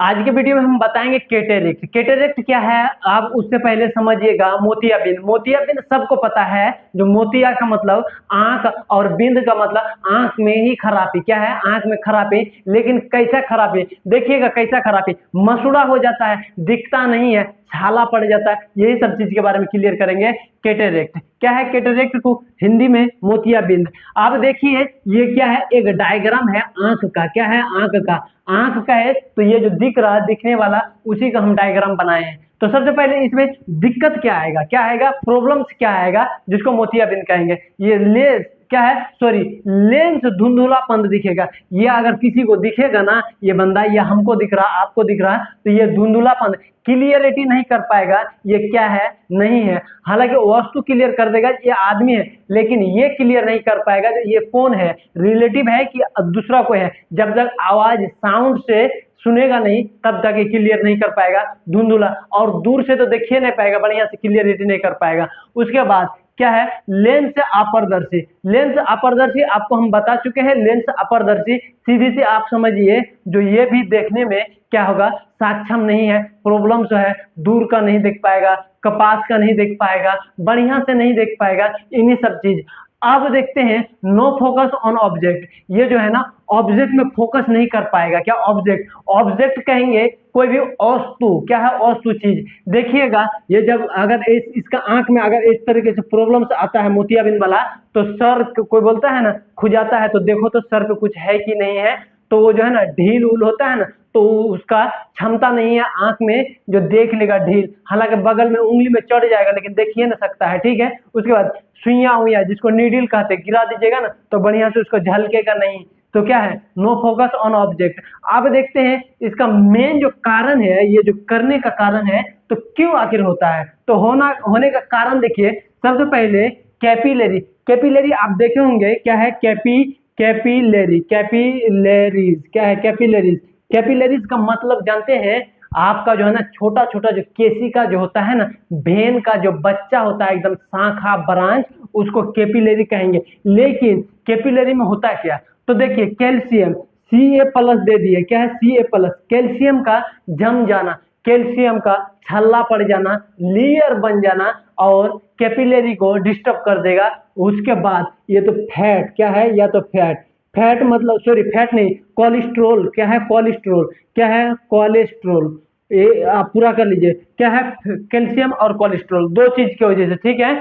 आज के वीडियो में हम बताएंगे कैटरेक्ट। कैटरेक्ट क्या है आप उससे पहले समझिएगा। मोतियाबिंद, मोतियाबिंद सबको पता है। जो मोतिया का मतलब आंख और बिंद का मतलब आंख में ही खराबी। क्या है? आंख में खराबी। लेकिन कैसा खराबी देखिएगा, कैसा खराबी, मसूड़ा हो जाता है, दिखता नहीं है, छाला पड़ जाता है। यही सब चीज के बारे में क्लियर करेंगे। कैटरेक्ट क्या है? कैटरेक्ट को हिंदी में मोतियाबिंद। आप देखिए ये क्या है, एक डायग्राम है आंख का। क्या है? आंख का। आंख का है तो ये जो दिख रहा है, दिखने वाला, उसी का हम डायग्राम बनाए हैं। तो सबसे पहले इसमें दिक्कत क्या आएगा, क्या आएगा, प्रॉब्लम्स क्या आएगा, जिसको मोतियाबिंद कहेंगे। ये लेंस क्या है, सॉरी, लेंस धुंधुलापन दिखेगा। ये अगर किसी को दिखेगा ना, ये बंदा, ये हमको दिख रहा, आपको दिख रहा, तो ये धुंधुलापन, क्लियरिटी नहीं कर पाएगा। ये क्या है? नहीं है। हालांकि वस्तु क्लियर कर देगा, ये आदमी है, लेकिन ये क्लियर नहीं कर पाएगा ये कौन है, रिलेटिव है कि दूसरा कोई है। जब तक आवाज साउंड से सुनेगा नहीं तब तक ये क्लियर नहीं कर पाएगा, धुंधुला। और दूर से तो देखिए नहीं पाएगा, बढ़िया से क्लियरिटी नहीं कर पाएगा। उसके बाद क्या है? लेंस अपारदर्शी। लेंस अपारदर्शी आपको हम बता चुके हैं। लेंस अपारदर्शी सीधी सी आप समझिए, जो ये भी देखने में क्या होगा, सक्षम नहीं है, प्रॉब्लम जो है, दूर का नहीं देख पाएगा, कपास का नहीं देख पाएगा, बढ़िया से नहीं देख पाएगा, इन्हीं सब चीज। अब देखते हैं नो फोकस ऑन ऑब्जेक्ट। ये जो है ना, ऑब्जेक्ट में फोकस नहीं कर पाएगा। क्या? ऑब्जेक्ट, ऑब्जेक्ट कहेंगे कोई भी वस्तु। क्या है? वस्तु, चीज। देखिएगा ये जब अगर इसका आंख में अगर इस तरीके से प्रॉब्लम्स आता है मोतियाबिंद वाला, तो सर कोई बोलता है ना, खुजाता है, तो देखो तो सर पे कुछ है कि नहीं है। तो वो जो है ना, ढील उल होता है ना, तो उसका क्षमता नहीं है आंख में जो देख लेगा ढील। हालांकि बगल में उंगली में चढ़ जाएगा, लेकिन देखिए ना सकता है। ठीक है। उसके बाद सुइया हुई, जिसको नीडल कहते हैं, गिरा दीजिएगा ना तो बढ़िया से उसको झलकेगा नहीं। तो क्या है? No focus on object. अब देखते हैं इसका मेन जो कारण है, ये जो करने का कारण है, तो क्यों आखिर होता है, तो होने का कारण देखिए। सबसे पहले कैपिलरी। कैपिलरी आप देखे होंगे, क्या है? Capillary, capillaries. क्या है? कैपिलरीज। कैपिलरीज का मतलब जानते हैं? आपका जो है ना, छोटा छोटा जो केसिका जो होता है ना, भेन का जो बच्चा होता है, एकदम शाखा ब्रांच, उसको कैपिलरी कहेंगे। लेकिन कैपिलरी में होता क्या? तो देखिए कैल्शियम Ca+ दे दिए। क्या है? Ca+, कैल्शियम का जम जाना, कैल्शियम का छल्ला पड़ जाना, लेयर बन जाना, और कैपिलरी को डिस्टर्ब कर देगा। उसके बाद ये तो फैट। क्या है? या तो फैट, फैट मतलब, सॉरी, फैट नहीं, कोलेस्ट्रोल। क्या है? कोलेस्ट्रोल। क्या है? कोलेस्ट्रोल। ये आप पूरा कर लीजिए। क्या है? कैल्शियम और कोलेस्ट्रोल, दो चीज की वजह से। ठीक है।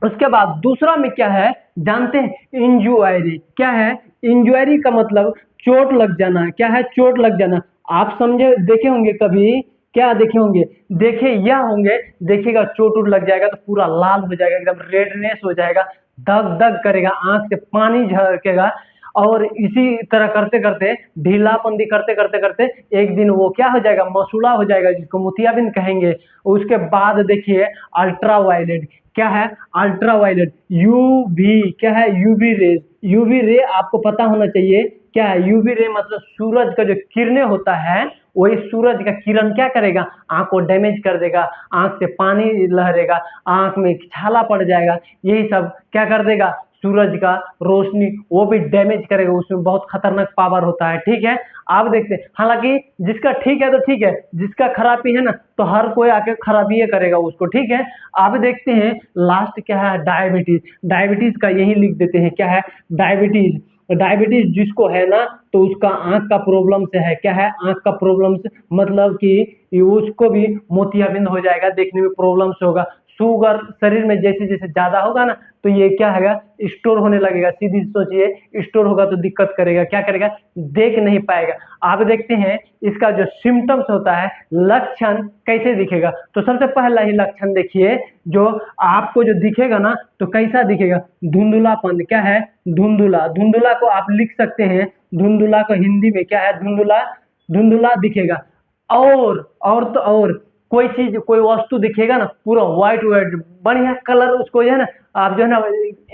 उसके बाद दूसरा में क्या है जानते हैं? इंजुरी। क्या है? इंजुरी का मतलब चोट लग जाना। क्या है? चोट लग जाना। आप समझे, देखे होंगे कभी, क्या देखे होंगे, देखे या होंगे, देखिएगा चोट उट लग जाएगा तो पूरा लाल हो जाएगा, एकदम रेडनेस हो जाएगा, दग दग करेगा, आंख से पानी झलकेगा। और इसी तरह करते करते, ढीलापंदी करते करते करते एक दिन वो क्या हो जाएगा, मसूड़ा हो जाएगा, जिसको मोतियाबिंद कहेंगे। उसके बाद देखिए अल्ट्रा वायलेट। क्या है? Ultraviolet, UV. क्या है? UV rays. यूवी रे आपको पता होना चाहिए। क्या है? यूवी रे मतलब सूरज का जो किरणें होता है, वही सूरज का किरण क्या करेगा, आंख को डैमेज कर देगा, आंख से पानी लहरेगा, आंख में छाला पड़ जाएगा, यही सब क्या कर देगा, सूरज का रोशनी वो भी डैमेज करेगा। उसमें बहुत खतरनाक पावर होता है। ठीक है। आप देखते हैं, हालांकि जिसका ठीक है तो ठीक है, जिसका खराबी है ना, तो हर कोई आके खराबी करेगा उसको। ठीक है। आप देखते हैं लास्ट क्या है, डायबिटीज। डायबिटीज का यही लिख देते हैं। क्या है? डायबिटीज। डायबिटीज जिसको है ना, तो उसका आंख का प्रॉब्लम से है। क्या है? आंख का प्रॉब्लम से मतलब कि उसको भी मोतियाबिंद हो जाएगा, देखने में प्रॉब्लम से होगा। शुगर शरीर में जैसे जैसे ज्यादा होगा ना, तो ये क्या है, स्टोर होने लगेगा। सीधी सोचिए, स्टोर होगा तो दिक्कत करेगा, क्या करेगा, देख नहीं पाएगा। आप देखते हैं इसका जो सिम्टम्स होता है, लक्षण कैसे दिखेगा, तो सबसे पहला ही लक्षण देखिए, जो आपको जो दिखेगा ना, तो कैसा दिखेगा, धुंधुलापन। क्या है? धुंधुला। धुंधुला को आप लिख सकते हैं, धुंधुला को हिंदी में क्या है, धुंधुला, धुंधुला दिखेगा। और तो और कोई चीज, कोई वस्तु दिखेगा ना, पूरा व्हाइट व्हाइट बढ़िया कलर, उसको जो है ना, आप जो है ना,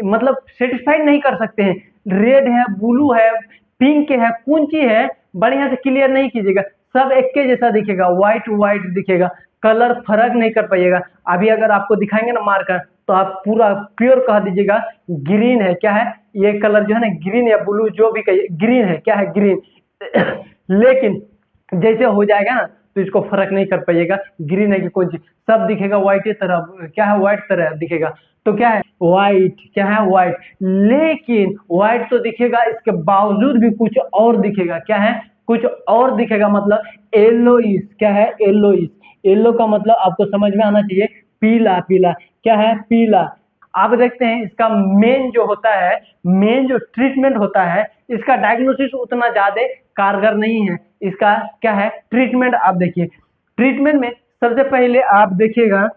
मतलब सेटिस्फाइड नहीं कर सकते हैं। रेड है, ब्लू है, पिंक है, कौन सी है, बढ़िया से क्लियर नहीं कीजिएगा, सब एक के जैसा दिखेगा, व्हाइट व्हाइट दिखेगा, कलर फर्क नहीं कर पाइएगा। अभी अगर आपको दिखाएंगे ना मार्कर, तो आप पूरा प्योर कह दीजिएगा ग्रीन है। क्या है? ये कलर जो है ना, ग्रीन या ब्लू जो भी कहिए, ग्रीन है। क्या है? ग्रीन। लेकिन जैसे हो जाएगा ना तो इसको फर्क नहीं कर पाइएगा ग्रीन है कि कौन चीज, सब दिखेगा व्हाइट की तरह, क्या है व्हाइट तरह दिखेगा। तो क्या है व्हाइट, क्या है व्हाइट, लेकिन व्हाइट तो दिखेगा, इसके बावजूद भी कुछ और दिखेगा, क्या है कुछ और दिखेगा, मतलब येलोइश, क्या है येलोइश। येलो का मतलब आपको समझ में आना चाहिए पीला, पीला क्या है पीला। आप देखते हैं इसका मेन जो होता है, मेन जो ट्रीटमेंट होता है, इसका डायग्नोसिस उतना ज्यादा कारगर नहीं है। इसका क्या है ट्रीटमेंट, आप देखिए ट्रीटमेंट में सबसे पहले आप देखिएगा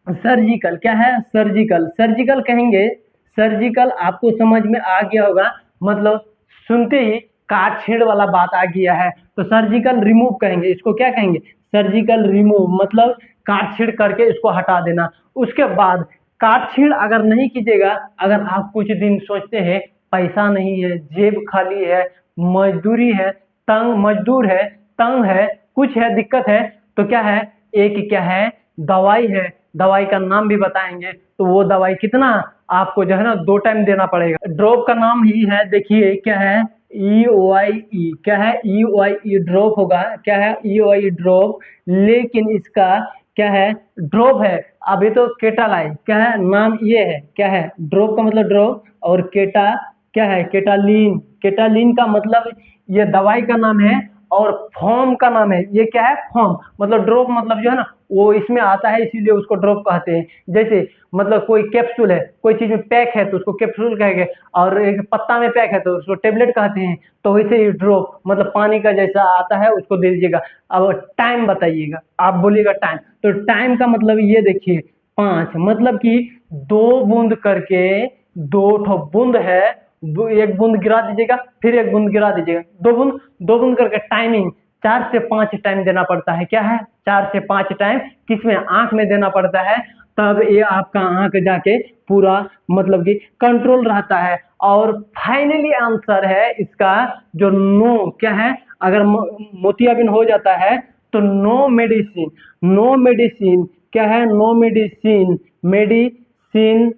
सर्जिकल, क्या है सर्जिकल, सर्जिकल कहेंगे, सर्जिकल आपको समझ में आ गया होगा, मतलब सुनते ही काट छेड़ वाला बात आ गया है, तो सर्जिकल रिमूव कहेंगे इसको, क्या कहेंगे सर्जिकल रिमूव, मतलब काट छेड़ करके इसको हटा देना। उसके बाद काट छीड़ अगर नहीं कीजिएगा, अगर आप कुछ दिन सोचते हैं पैसा नहीं है, जेब खाली है, मजदूरी है, तंग मजदूर है, तंग है, कुछ है दिक्कत है, तो क्या है एक क्या है दवाई है, दवाई का नाम भी बताएंगे। तो वो दवाई कितना आपको जो है ना 2 टाइम देना पड़ेगा। ड्रॉप का नाम ही है, देखिए क्या है EYE, क्या है EYE ड्रॉप होगा, क्या है EYE ड्रॉप, लेकिन इसका क्या है ड्रॉप है। अभी तो केटालाई, क्या है नाम ये है, क्या है ड्रॉप का मतलब ड्रॉप, और केटा क्या है केटालीन, केटालीन का मतलब ये दवाई का नाम है, और फॉर्म का नाम है, ये क्या है फॉर्म, मतलब ड्रॉप मतलब जो है ना वो इसमें आता है, इसीलिए उसको ड्रॉप कहते हैं। जैसे मतलब कोई कैप्सूल है, कोई चीज में पैक है तो उसको कैप्सूल कहेंगे, और एक पत्ता में पैक है तो उसको टेबलेट कहते हैं। तो वैसे ही ड्रॉप मतलब पानी का जैसा आता है उसको दे दीजिएगा। अब टाइम बताइएगा, आप बोलिएगा टाइम, तो टाइम का मतलब ये देखिए 5, मतलब कि 2 बूंद करके, 2 ठो बूंद है, एक बूंद गिरा दीजिएगा, फिर एक बूंद गिरा दीजिएगा, 2 बूंद, 2 बूंद करके टाइमिंग 4 से 5 टाइम देना पड़ता है, क्या है 4 से 5 टाइम किसमें आंख में देना पड़ता है, तब ये आपका आंख जाके पूरा मतलब कि कंट्रोल रहता है। और फाइनली आंसर है इसका जो नो, क्या है अगर मोतियाबिंद हो जाता है तो नो मेडिसिन, नो मेडिसिन, क्या है no medicine, medicine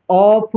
of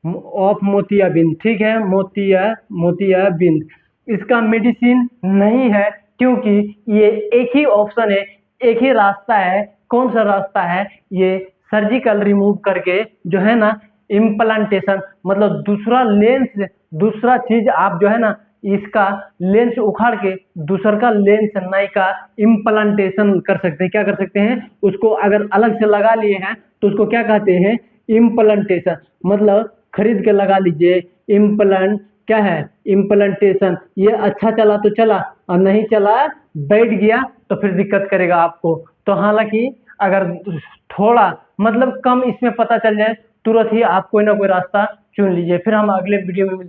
of मोतियाबिंद, ठीक है मोतियाबिंद, इसका मेडिसिन नहीं है, क्योंकि ये एक ही ऑप्शन है, एक ही रास्ता है। कौन सा रास्ता है, ये सर्जिकल रिमूव करके जो है ना इम्प्लांटेशन, मतलब दूसरा लेंस, दूसरा चीज आप जो है ना इसका लेंस उखाड़ के दूसर का लेंस नई का इम्प्लांटेशन कर सकते हैं, क्या कर सकते हैं उसको अगर अलग से लगा लिए हैं तो उसको क्या कहते हैं इम्प्लांटेशन, मतलब खरीद के लगा लीजिए इम्प्लांट, क्या है इम्प्लांटेशन। ये अच्छा चला तो चला, और नहीं चला बैठ गया तो फिर दिक्कत करेगा आपको। तो हालांकि अगर थोड़ा मतलब कम इसमें पता चल जाए, तुरंत ही आप कोई ना कोई रास्ता चुन लीजिए। फिर हम अगले वीडियो में मिलते हैं।